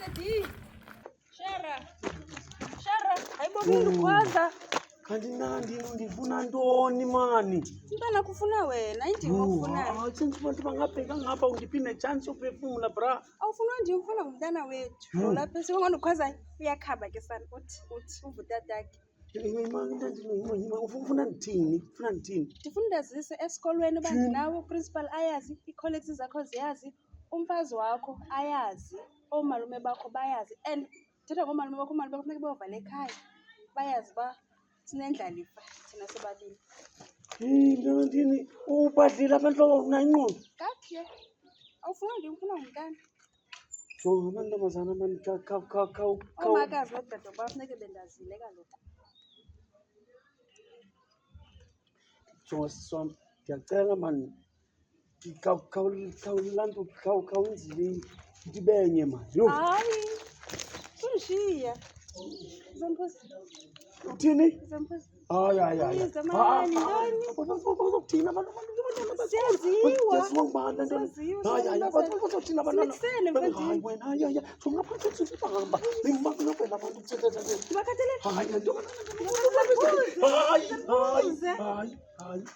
Mr. D. Shara. Ayibonile kwanza. Kanti nandi ndifuna ntoni mani? Mntana kufuna wena, indima okufunayo. Since abantu bangabheka ngapha ungiphi nechance yophefumula bra. Awufuna nje ufuna ngumntana wethu. Lapha esiwona ukwaza uyakhaba ke sana uthi uvutatakhe. Ufuna ndithini? Ufuna ndithini? Ndifuna ndazise esikolweni banje nawe principal ayazi, icolleagues zakho ziyazi, umfazi wakho ayazi, omalume bakho bayazi and thetha ngomalume bakho kufanele bavale ekhaya. Bayazi ba sinendlalifa thina sobabili. Ndini ubadlile abantu nayinqondo. Kakhe. Awufuna nje ufuna ngumntana. Jonga amantombazana mani Omakazi nodade bafuneke bendazile kaloku. jonga siswam ndiyacela mani khawulenzile ndibenye mani. Hayi. Sungishiya. Zamposi. Uthini? Zamposi. Hayi. Izamani ndoni. Uzokuthina abantu Siyaziwa. Bazothina abantwana. Simisene mfethu. Hayi wena hayi. Ngaphansi bahamba. Ngibakubela abantu Bakhathele. Hayi. Hayi.